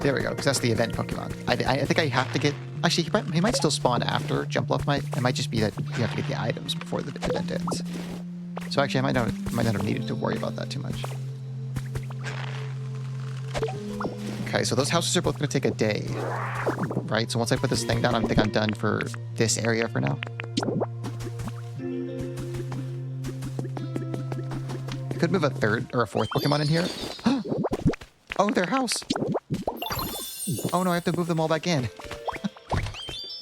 There we go, because that's the event Pokemon. I think I have to get... Actually, he might still spawn after Jumpluff. It might just be that you have to get the items before the event ends. So actually, I might not have needed to worry about that too much. Okay, so those houses are both going to take a day. Right, so once I put this thing down, I think I'm done for this area for now. I could move a third or a fourth Pokemon in here. Oh, their house! Oh no, I have to move them all back in.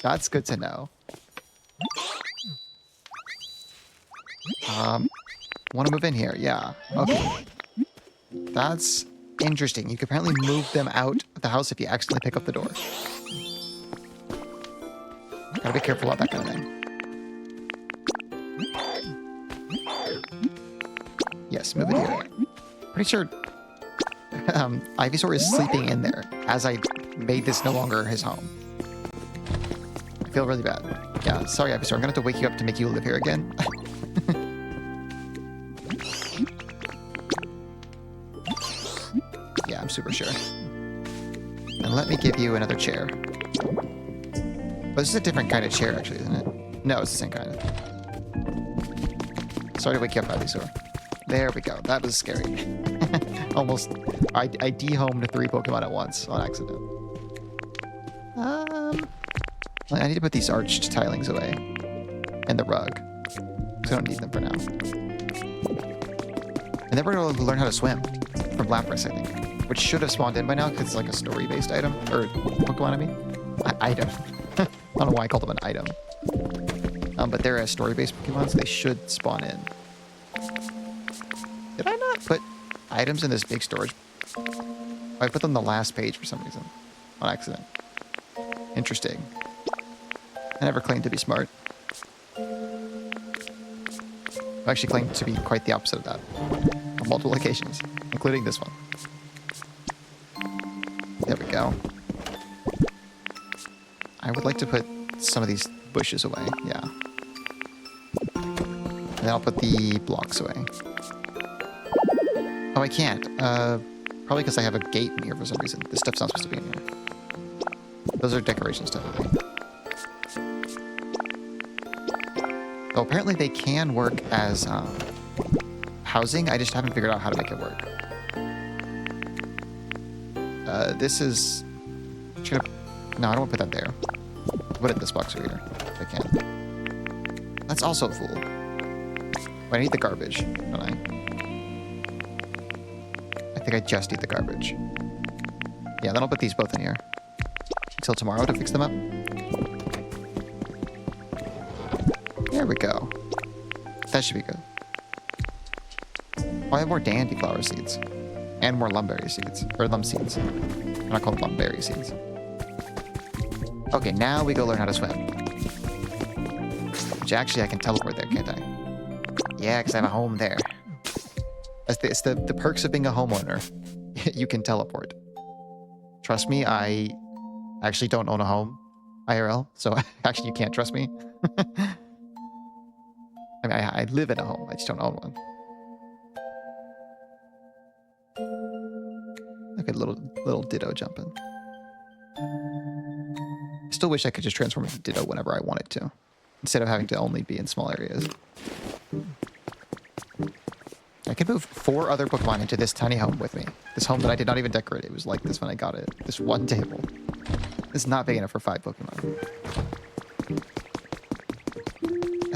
That's good to know. Want to move in here? Yeah. Okay. That's interesting. You can apparently move them out of the house if you accidentally pick up the door. Gotta be careful about that kind of thing. Yes, move it here. Pretty sure Ivysaur is sleeping in there as I made this no longer his home. I feel really bad. Yeah, sorry Ivysaur, I'm gonna have to wake you up to make you live here again. Yeah, I'm super sure. And let me give you another chair. But this is a different kind of chair actually, isn't it? No, it's the same kind. Sorry to wake you up, Ivysaur. There we go. That was scary. Almost. I dehomed 3 Pokemon at once on accident. I need to put these arched tilings away. And the rug. Because I don't need them for now. And then we're going to learn how to swim. From Lapras, I think. Which should have spawned in by now, because it's like a story-based item. Or Pokemon, I mean. Item. I don't know why I called them an item. But they're a story-based Pokemon, so they should spawn in. Did I not put items in this big storage? I put them on the last page for some reason. On accident. Interesting. I never claimed to be smart. I actually claimed to be quite the opposite of that. On multiple occasions. Including this one. There we go. I would like to put some of these bushes away. Yeah. And then I'll put the blocks away. Oh, I can't. Probably because I have a gate in here for some reason. This stuff's not supposed to be in here. Those are decorations, technically. Oh, apparently they can work as housing. I just haven't figured out how to make it work. This is... No, I don't want to put that there. I'll put it in this box over here, if I can. That's also full. Oh, I need the garbage, don't I? I think I just need the garbage. Yeah, then I'll put these both in here. Until tomorrow to fix them up. There we go. That should be good. Oh, I have more dandy flower seeds. And more lumberry seeds. Or lum seeds. I'm not called lumberry seeds. Okay, now we go learn how to swim. Which actually I can teleport there, can't I? Yeah, because I have a home there. It's the perks of being a homeowner. You can teleport. Trust me, I actually don't own a home IRL, so actually you can't trust me. I mean, I live in a home, I just don't own one. Look at little Ditto jumping. I still wish I could just transform into Ditto whenever I wanted to, instead of having to only be in small areas. I could move 4 other Pokemon into this tiny home with me. This home that I did not even decorate. It was like this when I got it. This one table. It's not big enough for 5 Pokemon.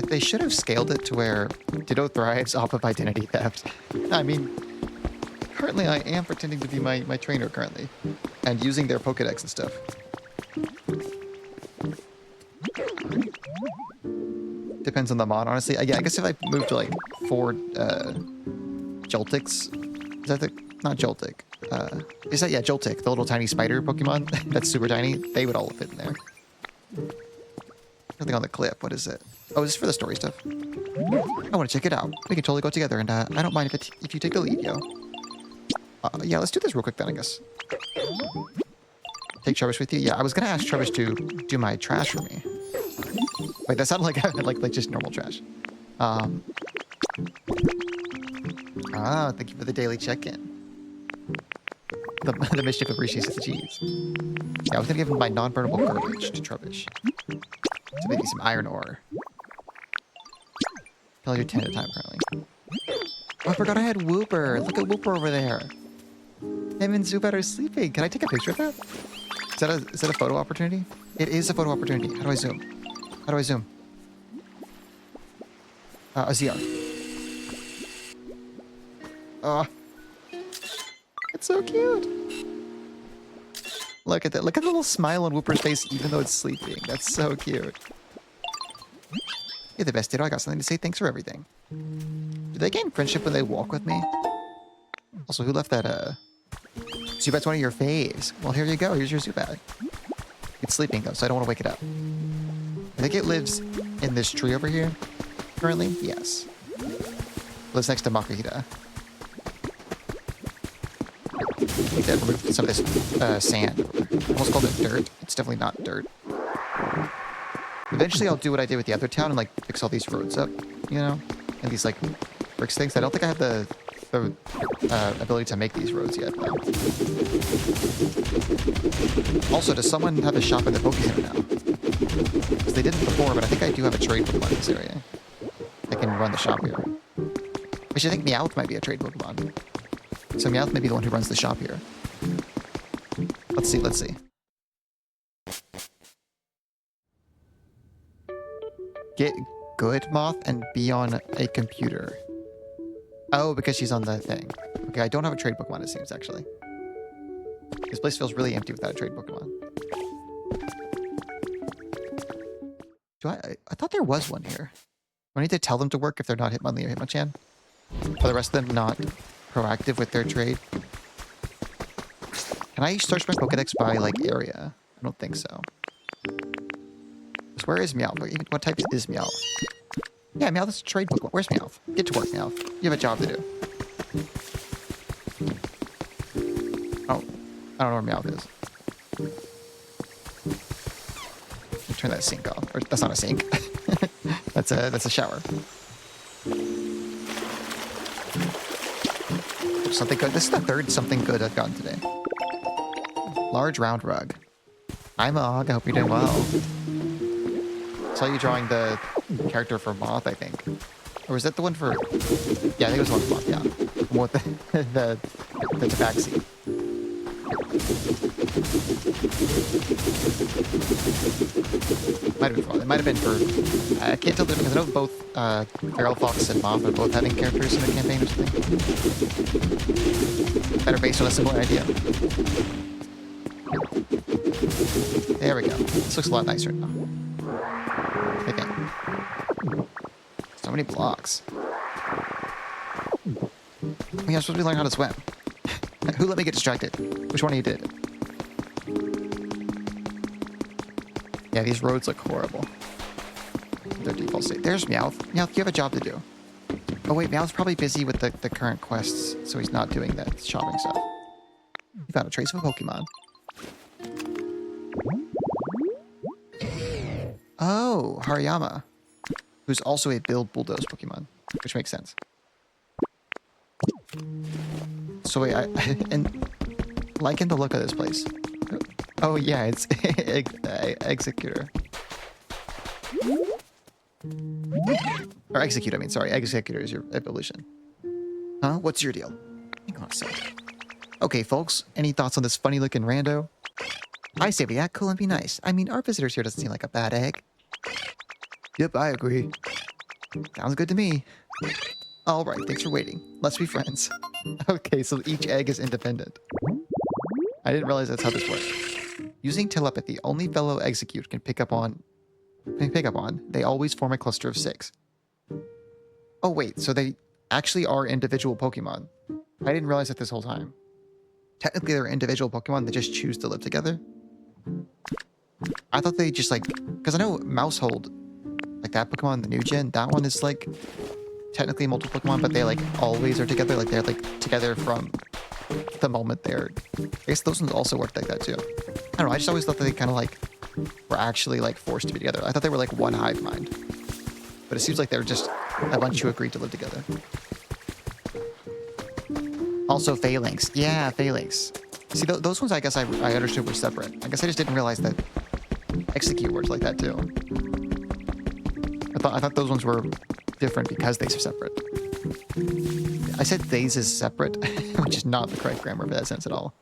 They should have scaled it to where Ditto thrives off of identity theft. I mean, currently I am pretending to be my trainer currently. And using their Pokedex and stuff. Depends on the mod, honestly. Yeah, I guess if I move to like 4 Joltics. Is that the... Not Joltik. Is that... Yeah, Joltik. The little tiny spider Pokemon that's super tiny. They would all fit in there. Nothing on the clip. What is it? Oh, is this for the story stuff? I want to check it out. We can totally go together, and I don't mind if you take the lead, yo. Yeah, let's do this real quick then, I guess. Take Trubbish with you? Yeah, I was going to ask Trubbish to do my trash for me. Wait, that sounded like just normal trash. Thank you for the daily check-in. the mischief of Rishi's at the cheese. Yeah, I was gonna give him my non-burnable garbage to Trubbish. So maybe some iron ore. Can only do 10 at a time, apparently. Oh, I forgot I had Wooper. Look at Wooper over there. Him and Zubat are sleeping. Can I take a picture of that? Is that a photo opportunity? It is a photo opportunity. How do I zoom? How do I zoom? A ZR. Oh. It's so cute. Look at that. Look at the little smile on Wooper's face even though it's sleeping. That's so cute. You're the best, Ditto. I got something to say. Thanks for everything. Do they gain friendship when they walk with me? Also, who left that, Zubat's one of your faves. Well, here you go. Here's your Zubat. It's sleeping, though, so I don't want to wake it up. I think it lives in this tree over here. Currently? Yes. Lives next to Makahita. I think that removed some of this, sand. I almost called it dirt. It's definitely not dirt. Eventually, I'll do what I did with the other town and, like, fix all these roads up, you know? And these, like, bricks things. I don't think I have the ability to make these roads yet, though. Also, does someone have a shop in the Pokémon now? Because they didn't before, but I think I do have a trade Pokemon in this area. I can run the shop here. Which I think Meowth might be a trade Pokemon. So Meowth may be the one who runs the shop here. Let's see, let's see. Get good Moth and be on a computer. Oh, because she's on the thing. Okay, I don't have a trade Pokemon, it seems, actually. This place feels really empty without a trade Pokemon. I thought there was one here. Do I need to tell them to work if they're not Hitmonlee or Hitmonchan? Are the rest of them not proactive with their trade? Can I search my Pokedex by, like, area? I don't think so. Where is Meowth? What type is Meowth? Yeah, Meowth is a trade Pokemon. Where's Meowth? Get to work, Meowth. You have a job to do. Oh, I don't know where Meowth is. Turn that sink off. Or, that's not a sink. that's a shower. Something good. This is the third something good I've gotten today. Large round rug. Hi, Mog. I hope you're doing well. Saw you drawing the character for Moth, I think. Or was that the one for... Yeah, I think it was the one for Moth, yeah. The one with the tabaxi. Might have been for... It might have been for... I can't tell the difference because I know both Feral Fox and Moth are both having characters in the campaign or something. That are based on a similar idea. There we go. This looks a lot nicer now. I think. So many blocks. Oh yeah, I'm supposed to be learning how to swim. Who let me get distracted? Which one of you did? Yeah, these roads look horrible. Their default state. There's Meowth. Meowth, you have a job to do. Oh wait, Meowth's probably busy with the current quests, so he's not doing that shopping stuff. You found a trace of a Pokemon. Oh, Hariyama, who's also a Build Bulldoze Pokemon, which makes sense. So wait, and liking the look of this place. Oh yeah, it's Executor. Or Execute, I mean, sorry. Executor is your evolution. Huh? What's your deal? Hang on a sec. Okay, folks, any thoughts on this funny looking rando? I say be act cool and be nice. I mean, our visitors here doesn't seem like a bad egg. Yep, I agree. Sounds good to me. All right, thanks for waiting. Let's be friends. Okay, so each egg is independent. I didn't realize that's how this works. Using telepathy, only fellow Execute can pick up on. They always form a cluster of 6. Oh wait, so they actually are individual Pokemon. I didn't realize that this whole time. Technically, they're individual Pokemon. They just choose to live together. I thought they just like, because I know Mousehold, like that Pokemon, the new gen, that one is like technically multiple Pokemon, but they like always are together. Like they're like together from the moment they're. I guess those ones also work like that too. I don't know. I just always thought that they kind of like were actually like forced to be together. I thought they were like one hive mind, but it seems like they're just a bunch who agreed to live together. Also, Phalanx. Yeah, Phalanx. See, those ones I guess I understood were separate. I guess I just didn't realize that execute works like that too. I thought those ones were different because they are separate. I said these is separate, which is not the correct grammar for that sense at all.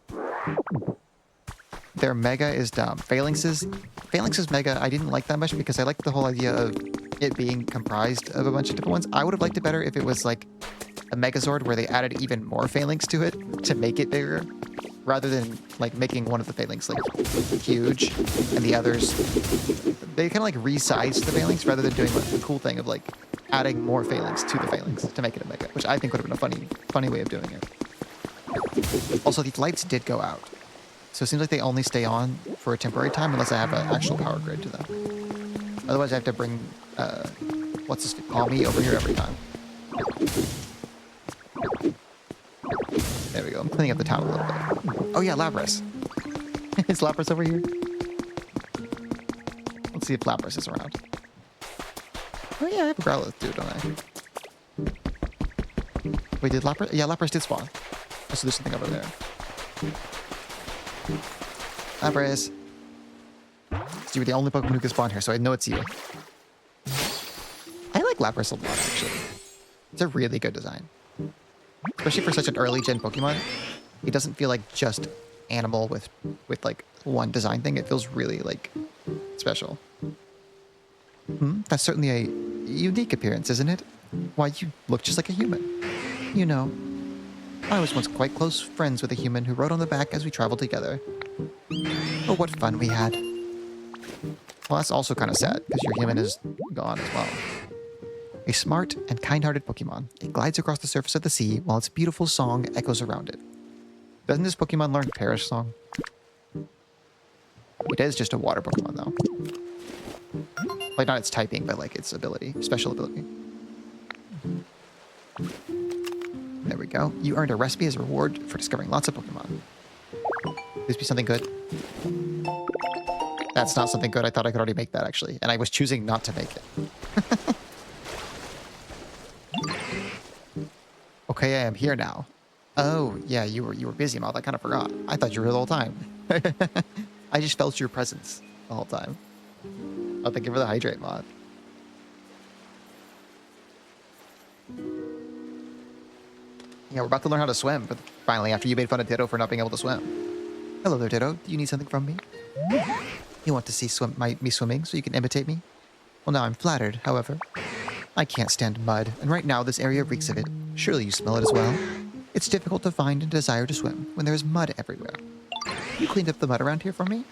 Their mega is dumb. Phalanx's mega I didn't like that much because I liked the whole idea of it being comprised of a bunch of different ones. I would have liked it better if it was like a Megazord where they added even more phalanx to it to make it bigger, rather than like making one of the phalanx like huge and the others, they kind of like resized the phalanx rather than doing like the cool thing of like adding more phalanx to the phalanx to make it a mega, which I think would have been a funny way of doing it. Also, the lights did go out, so it seems like they only stay on for a temporary time unless I have an actual power grid to them. Otherwise, I have to bring Palmy over here every time. There we go. I'm cleaning up the town a little bit. Oh yeah, Lapras. Is Lapras over here? Let's see if Lapras is around. Oh yeah, I have a Growlithe too, don't I? Wait, did Lapras? Yeah, Lapras did spawn. Oh, so there's something over there. Lapras. So you're the only Pokemon who can spawn here, so I know it's you. I like Lapras a lot, actually. It's a really good design. Especially for such an early gen Pokemon. It doesn't feel like just animal with like one design thing. It feels really like special. That's certainly a unique appearance, isn't it? Why, you look just like a human. You know, I was once quite close friends with a human who rode on the back as we traveled together. Oh, what fun we had. Well, that's also kind of sad, because your human is gone as well. A smart and kind-hearted Pokemon. It glides across the surface of the sea while its beautiful song echoes around it. Doesn't this Pokemon learn Perish Song? It is just a water Pokemon, though. Like, not its typing, but like its ability, special ability. There we go. You earned a recipe as a reward for discovering lots of Pokemon. Please be something good. That's not something good. I thought I could already make that, actually. And I was choosing not to make it. Okay, I am here now. Oh, yeah, you were busy, Moth. I kind of forgot. I thought you were here the whole time. I just felt your presence the whole time. Oh, thank you for the hydrate, Moth. Yeah, we're about to learn how to swim, but finally, after you made fun of Ditto for not being able to swim. Hello there, Ditto. Do you need something from me? You want to see me swimming so you can imitate me? Well, now I'm flattered, however. I can't stand mud, and right now this area reeks of it. Surely you smell it as well. It's difficult to find and desire to swim when there is mud everywhere. You cleaned up the mud around here for me?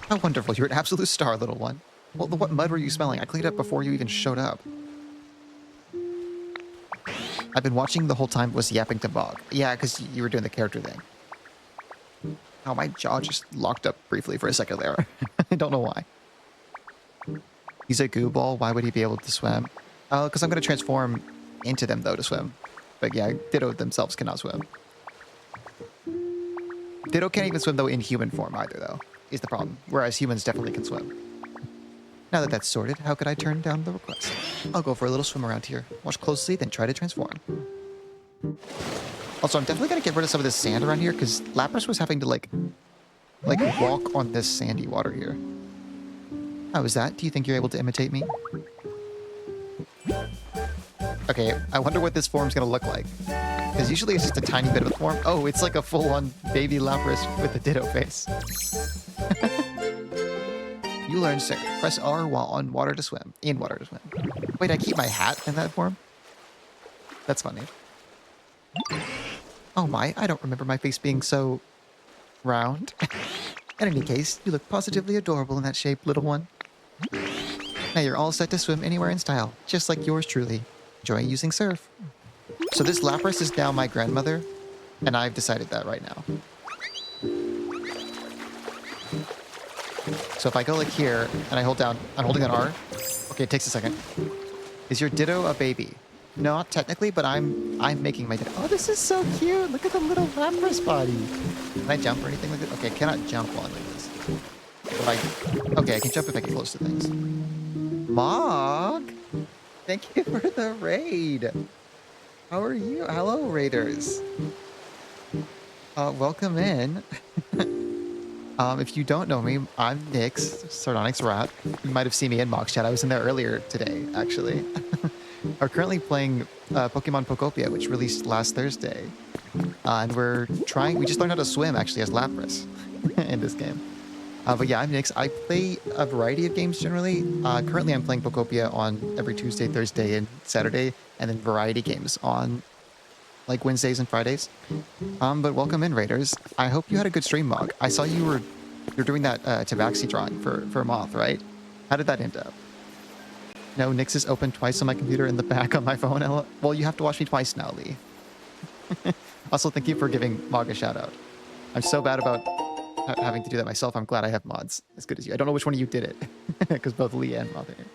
How wonderful. You're an absolute star, little one. Well, what mud were you smelling? I cleaned up before you even showed up. I've been watching the whole time it was yapping to Bog. Yeah, because you were doing the character thing. Oh, my jaw just locked up briefly for a second there. I don't know why. He's a goo ball. Why would he be able to swim? Because I'm going to transform into them, though, to swim. But yeah, Ditto themselves cannot swim. Ditto can't even swim, though, in human form either, though, is the problem. Whereas humans definitely can swim. Now that that's sorted, how could I turn down the request? I'll go for a little swim around here. Watch closely, then try to transform. Also, I'm definitely going to get rid of some of this sand around here, because Lapras was having to, like walk on this sandy water here. How is that? Do you think you're able to imitate me? Okay, I wonder what this form's going to look like. Because usually it's just a tiny bit of a form. Oh, it's like a full-on baby Lapras with a Ditto face. You learned Surf. Press R while on water to swim. In water to swim. Wait, I keep my hat in that form? That's funny. Oh my, I don't remember my face being so round. In any case, you look positively adorable in that shape, little one. Now you're all set to swim anywhere in style, just like yours truly. Enjoy using Surf. So this Lapras is now my grandmother, and I've decided that right now. So if I go like here, and I hold down, I'm holding an R. Okay, it takes a second. Is your Ditto a baby? No, not technically, but I'm making my Ditto. Oh, this is so cute. Look at the little Lapras body. Can I jump or anything like this? Okay, I cannot jump while I'm like this. But okay, I can jump if I get close to things. Mog! Thank you for the raid. How are you? Hello, raiders. Welcome in. If you don't know me, I'm Nyx, Sardonyx Rat. You might have seen me in Mox Chat. I was in there earlier today, actually. We're currently playing Pokemon Pokopia, which released last Thursday. And we just learned how to swim, actually, as Lapras in this game. But yeah, I'm Nyx. I play a variety of games generally. Currently, I'm playing Pokopia on every Tuesday, Thursday, and Saturday, and then variety games on like Wednesdays and Fridays. But welcome in, Raiders. I hope you had a good stream, Mog. I saw you're doing that Tabaxi drawing for Moth, right? How did that end up? No, Nyx is open twice on my computer in the back on my phone. Well, you have to watch me twice now, Lee. Also, thank you for giving Mog a shout out. I'm so bad about having to do that myself. I'm glad I have mods as good as you. I don't know which one of you did it, because both Lee and Moth are here.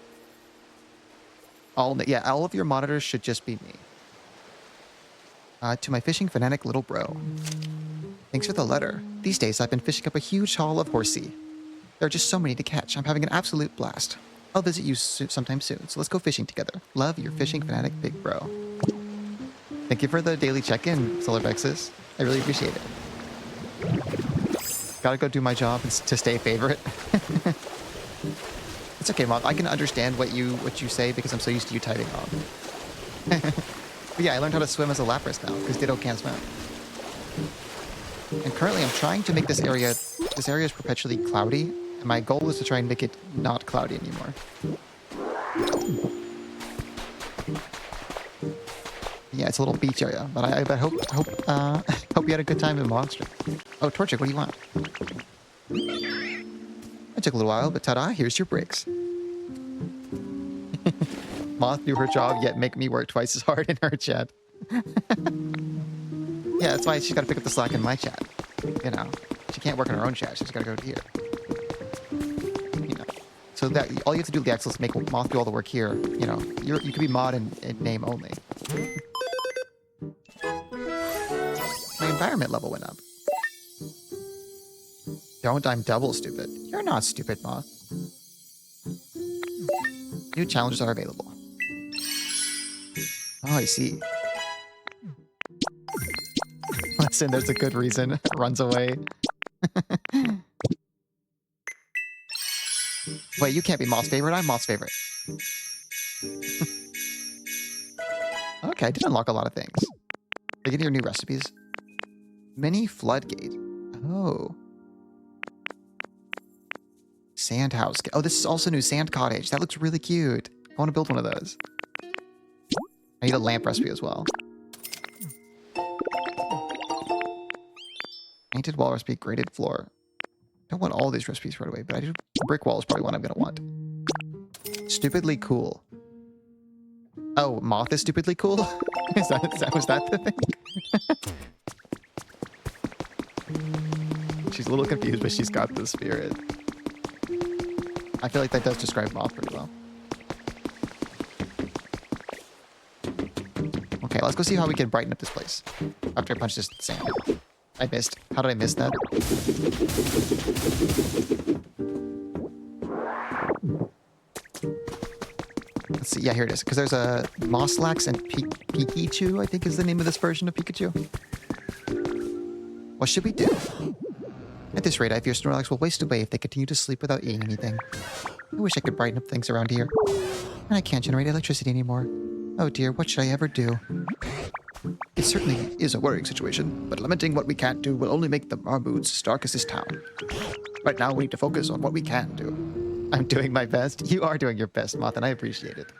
All of your monitors should just be me. To my fishing fanatic little bro. Thanks for the letter. These days I've been fishing up a huge haul of horsey. There are just so many to catch. I'm having an absolute blast. I'll visit you sometime soon, so let's go fishing together. Love, your fishing fanatic big bro. Thank you for the daily check-in, Solar Vexus. I really appreciate it. Gotta go do my job to stay favorite. It's okay, Moth. I can understand what you say because I'm so used to you typing off. But yeah, I learned how to swim as a Lapras now, because Ditto can't swim. And currently I'm trying to make this area is perpetually cloudy, and my goal is to try and make it not cloudy anymore. Yeah, it's a little beach area, but I hope you had a good time in Monster. Oh, Torchic, what do you want? It took a little while, but ta-da, here's your bricks. Moth do her job, yet make me work twice as hard in her chat. Yeah, that's why she's got to pick up the slack in my chat. You know, she can't work in her own chat. She's got to go here. You know, so that all you have to do, Leaxel, is make Moth do all the work here. You know, you could be mod in name only. My environment level went up. Don't, I'm double stupid. You're not stupid, Moth. New challenges are available. Oh, I see. Listen, there's a good reason. Runs away. Wait, you can't be Moth's favorite. I'm Moth's favorite. Okay, I did unlock a lot of things. They get your new recipes. Mini floodgate. Oh. Sand house. Oh, this is also new. Sand cottage. That looks really cute. I want to build one of those. I need a lamp recipe as well. Painted wall recipe, graded floor. Don't want all these recipes right away, but I do. Brick wall is probably one I'm going to want. Stupidly cool. Oh, Moth is stupidly cool? Was that the thing? She's a little confused, but she's got the spirit. I feel like that does describe Moth pretty well. Okay, let's go see how we can brighten up this place. After I punch this sand. I missed. How did I miss that? Let's see. Yeah, here it is. Because there's a Mosslax and Pikachu, I think is the name of this version of Pikachu. What should we do? At this rate, I fear Snorlax will waste away if they continue to sleep without eating anything. I wish I could brighten up things around here. And I can't generate electricity anymore. Oh dear, what should I ever do? It certainly is a worrying situation, but lamenting what we can't do will only make our moods as dark as this town. Right now, we need to focus on what we can do. I'm doing my best. You are doing your best, Moth, and I appreciate it.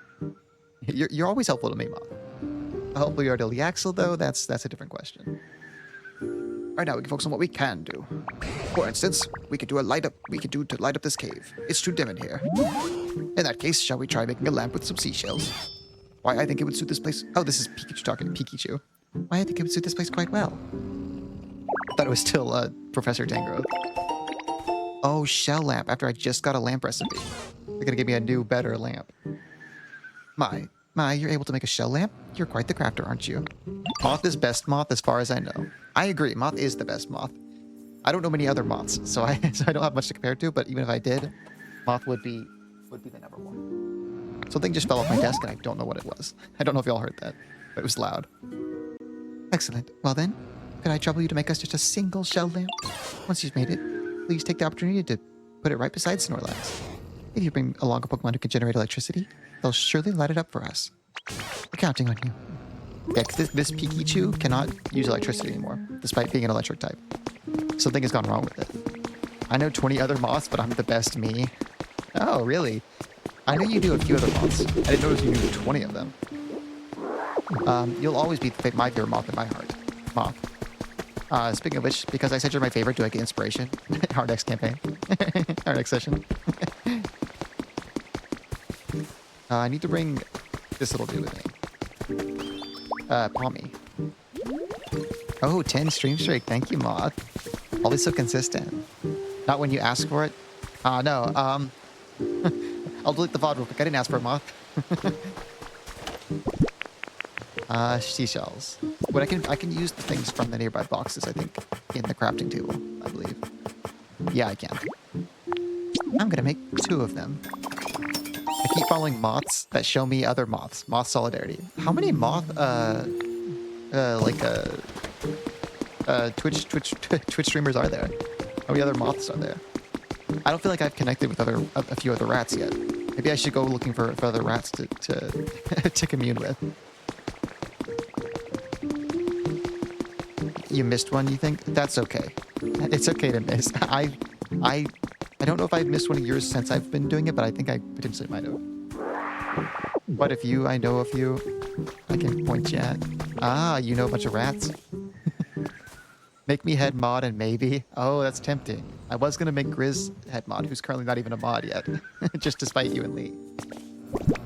You're always helpful to me, Moth. How helpful you are to Leaxel, though, that's a different question. Right now, we can focus on what we can do. For instance, we could do to light up this cave. It's too dim in here. In that case, shall we try making a lamp with some seashells? Why, I think it would suit this place. Oh, this is Pikachu talking. Pikachu. Why, I think it would suit this place quite well. I thought it was still Professor Tangrowth. Oh, shell lamp. After I just got a lamp recipe. They're gonna give me a new, better lamp. My, you're able to make a shell lamp? You're quite the crafter, aren't you? Moth is best Moth as far as I know. I agree. Moth is the best Moth. I don't know many other Moths, so I don't have much to compare to, but even if I did, Moth would be the number one. Something just fell off my desk and I don't know what it was. I don't know if y'all heard that, but it was loud. Excellent. Well then, could I trouble you to make us just a single shell lamp? Once you've made it, please take the opportunity to put it right beside Snorlax. If you bring along a Pokemon who can generate electricity, they'll surely light it up for us. We're counting on you. Yeah, 'cause this Pikachu cannot use electricity anymore, despite being an electric type. Something has gone wrong with it. I know 20 other moths, but I'm the best me. Oh, really? I know you do a few other moths. I didn't notice you knew 20 of them. You'll always be my favorite moth in my heart. Moth. Speaking of which, because I said you're my favorite, do I get inspiration? Our next campaign. Our next session. I need to bring this little dude with me. Palmy. Oh, 10 stream streak. Thank you, Moth. Always so consistent. Not when you ask for it. No. I'll delete the VOD real quick. I didn't ask for a Moth. Seashells. But I can use the things from the nearby boxes, I think, in the crafting tool, I believe. Yeah, I can. I'm gonna make 2 of them. I keep following moths that show me other moths. Moth solidarity. How many moth Twitch streamers are there? How many other moths are there? I don't feel like I've connected with a few other rats yet. Maybe I should go looking for other rats to to commune with. You missed one, you think? That's okay. It's okay to miss. I don't know if I've missed one of yours since I've been doing it, but I think I potentially might have. But if you, I know a few, I can point you at. Ah, you know a bunch of rats. Make me head mod and maybe. Oh, that's tempting. I was gonna make Grizz head mod, who's currently not even a mod yet, just to spite you and Lee.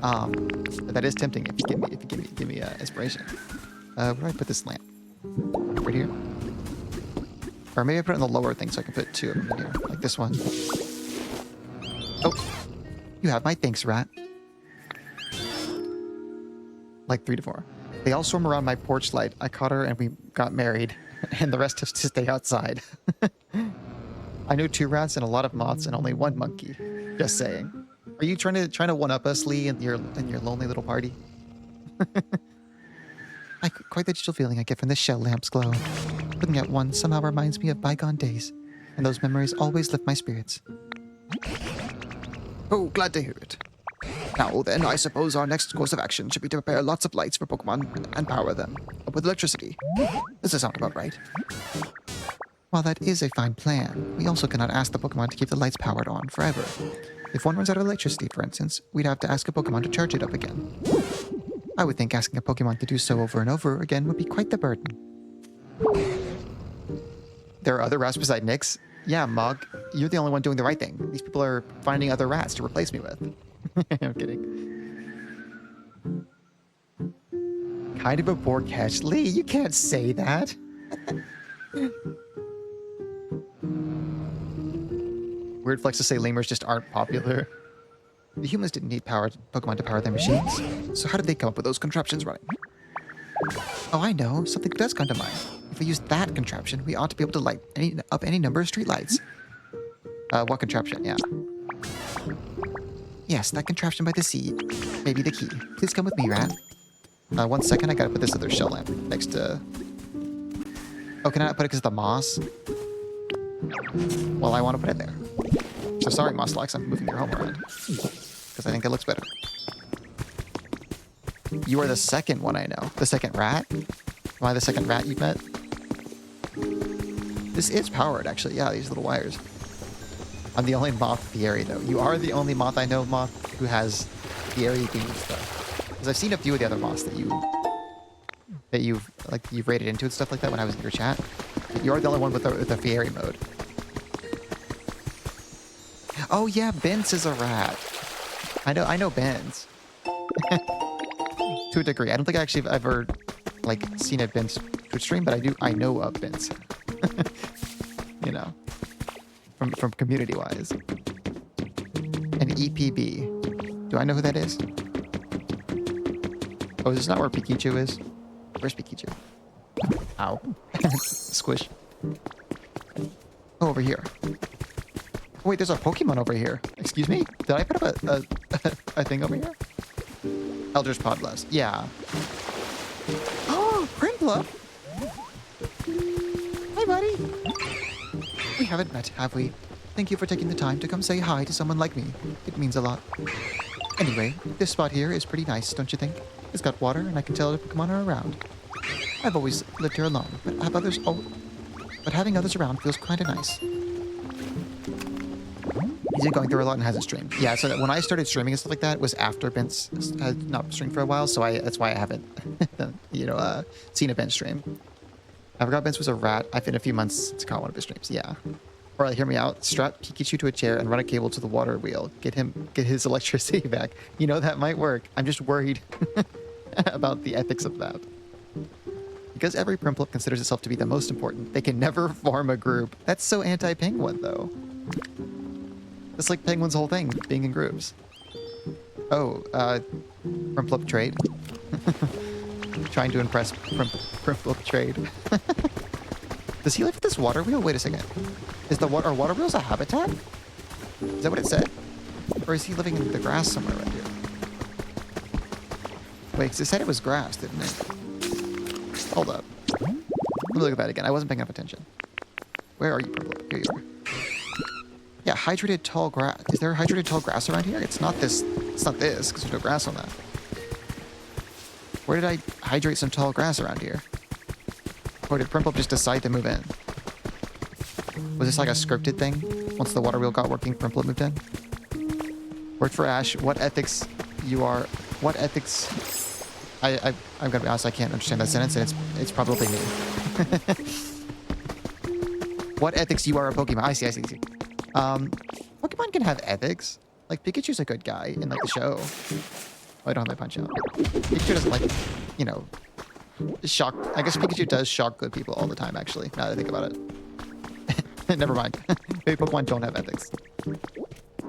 But that is tempting if you give me inspiration. Where do I put this lamp? Right here. Or maybe I put it in the lower thing so I can put 2 of them in here, like this one. Oh, you have my thanks, rat. Like 3 to 4. They all swarm around my porch light. I caught her and we got married, and the rest have to stay outside. I know 2 rats and a lot of moths and only 1 monkey. Just saying. Are you trying to one up us, Lee, in your lonely little party? Quite the digital feeling I get from this shell lamp's glow. Looking at one somehow reminds me of bygone days, and those memories always lift my spirits. Oh, glad to hear it. Now then, I suppose our next course of action should be to prepare lots of lights for Pokemon and power them with electricity. Does that sound about right? While that is a fine plan, we also cannot ask the Pokemon to keep the lights powered on forever. If one runs out of electricity, for instance, we'd have to ask a Pokemon to charge it up again. I would think asking a Pokemon to do so over and over again would be quite the burden. There are other rats beside Nyx? Yeah, Mog, you're the only one doing the right thing. These people are finding other rats to replace me with. I'm kidding. Kind of a poor catch. Lee, you can't say that. Weird flex to say lemurs just aren't popular. The humans didn't need Pokemon to power their machines. So how did they come up with those contraptions running? Oh, I know. Something does come to mind. If we use that contraption, we ought to be able to light up any number of streetlights. What contraption? Yeah. Yes, that contraption by the sea. Maybe the key. Please come with me, rat. 1 second, I gotta put this other shell lamp next to... Oh, can I not put it because of the moss? Well, I want to put it there. So sorry, Mosslox, I'm moving your home around. Because I think it looks better. You are the second one I know. The second rat? Am I the second rat you've met? This is powered, actually. Yeah, these little wires. I'm the only moth Fieri, though. You are the only moth I know, moth, who has Fieri beam stuff. Because I've seen a few of the other moths that you've raided into and stuff like that when I was in your chat. But you are the only one with the Fieri mode. Oh yeah, Benz is a rat. I know Benz. To a degree. I don't think I actually have ever seen a Benz Twitch stream, but I know of Benz. You know. From community wise. And EPB. Do I know who that is? Oh, is this not where Pikachu is? Where's Pikachu? Ow. Squish. Oh, over here. Oh, wait, there's a Pokemon over here. Excuse me? Did I put up a thing over here? Eldritch Pod. Yeah. Oh, Primplup! haven't met, have we? Thank you for taking the time to come say hi to someone like me. It means a lot. Anyway, this spot here is pretty nice, don't you think? It's got water, and I can tell if Pokemon are around. I've always lived here alone, but having others around feels kind of nice. He's been going through a lot and hasn't streamed. Yeah, so that when I started streaming and stuff like that was after Ben's had not streamed for a while, so that's why I haven't, seen a Ben stream. I forgot Ben's was a rat. I've been a few months since I caught one of his streams. Yeah. All right, hear me out. Strap Pikachu to a chair and run a cable to the water wheel. Get his electricity back. You know, that might work. I'm just worried about the ethics of that. Because every Prinplup considers itself to be the most important, they can never form a group. That's so anti-penguin, though. That's like Penguin's whole thing, being in groups. Oh, Prinplup trade. Trying to impress Prinplup trade. Does he live at this water wheel? Wait a second. Are water wheels a habitat? Is that what it said? Or is he living in the grass somewhere around here? Wait, 'cause it said it was grass, didn't it? Hold up. Let me look at that again. I wasn't paying enough attention. Where are you, Prinplup? Here you are. Yeah, hydrated tall grass. Is there hydrated tall grass around here? It's not this. It's not this, because there's no grass on that. Where did I hydrate some tall grass around here? Or did Prinplup just decide to move in? Was this like a scripted thing? Once the water wheel got working, Prinplup moved in? Word for Ash, what ethics you are... What ethics... I'm gonna be honest, I can't understand that sentence, and it's probably me. What ethics you are a Pokemon? I see. Pokemon can have ethics. Like, Pikachu's a good guy in, like, the show. Oh, I don't have my punch out. Pikachu doesn't, like, shock... I guess Pikachu does shock good people all the time, actually, now that I think about it. Never mind. Maybe Pokemon don't have ethics.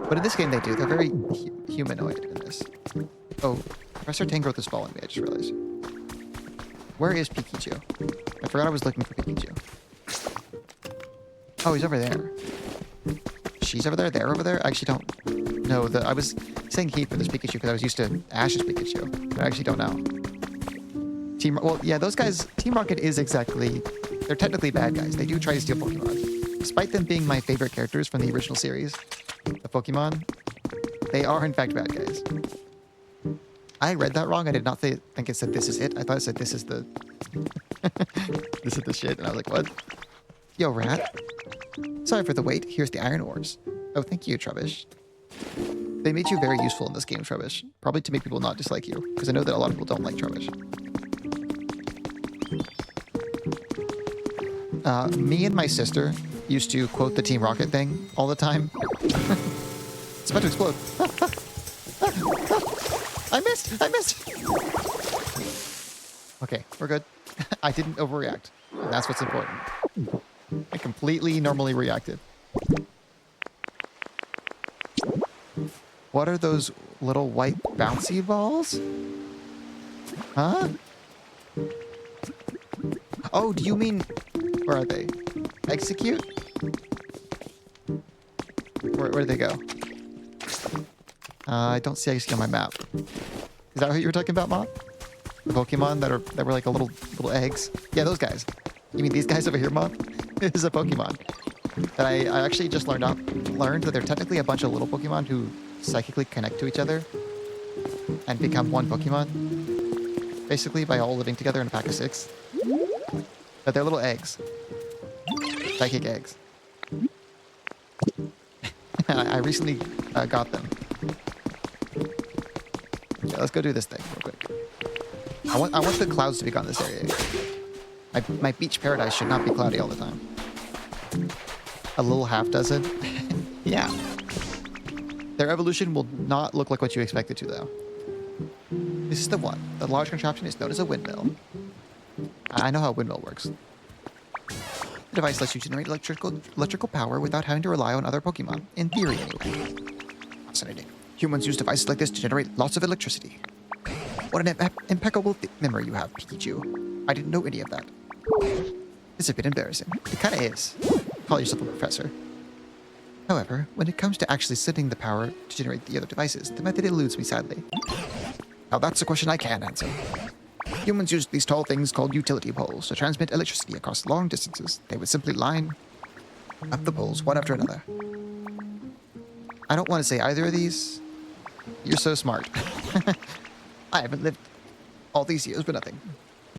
But in this game, they do. They're very humanoid in this. Oh, Professor Tangrowth is following me, I just realized. Where is Pikachu? I forgot I was looking for Pikachu. Oh, he's over there. She's over there? They're over there? I actually don't know. I was saying he for this Pikachu because I was used to Ash's Pikachu. But I actually don't know. Well, yeah, those guys... Team Rocket is exactly... They're technically bad guys. They do try to steal Pokemon. Despite them being my favorite characters from the original series of Pokemon, they are in fact bad guys. I read that wrong. I did not think it said this is it. I thought it said this is the... this is the shit. And I was like, what? Yo, rat. Sorry for the wait. Here's the iron ores. Oh, thank you, Trubbish. They made you very useful in this game, Trubbish. Probably to make people not dislike you, because I know that a lot of people don't like Trubbish. Me and my sister used to quote the Team Rocket thing all the time. It's about to explode. I missed! Okay, we're good. I didn't overreact. And that's what's important. I completely normally reacted. What are those little white bouncy balls? Huh? Oh, do you mean... Where are they? Execute? Where did they go? I don't see Execute on my map. Is that what you were talking about, Mom? The Pokemon that were like a little eggs? Yeah, those guys. You mean these guys over here, Mom? This is a Pokemon that I actually just learned that they're technically a bunch of little Pokemon who psychically connect to each other and become one Pokemon. Basically, by all living together in a pack of 6. But they're little eggs. Psychic eggs. I recently got them. Okay, let's go do this thing real quick. I want the clouds to be gone in this area. My beach paradise should not be cloudy all the time. A little half does it. Yeah. Their evolution will not look like what you expect it to, though. This is the one. The large contraption is known as a windmill. I know how a windmill works. The device lets you generate electrical power without having to rely on other Pokemon. In theory, anyway. Fascinating. Humans use devices like this to generate lots of electricity. What an impeccable memory you have, Pikachu. I didn't know any of that. It's a bit embarrassing. It kinda is. Call yourself a professor. However, when it comes to actually sending the power to generate the other devices, the method eludes me sadly. Now that's a question I can't answer. Humans use these tall things called utility poles to transmit electricity across long distances. They would simply line Up the poles, one after another. I don't want to say either of these. You're so smart. I haven't lived all these years for nothing.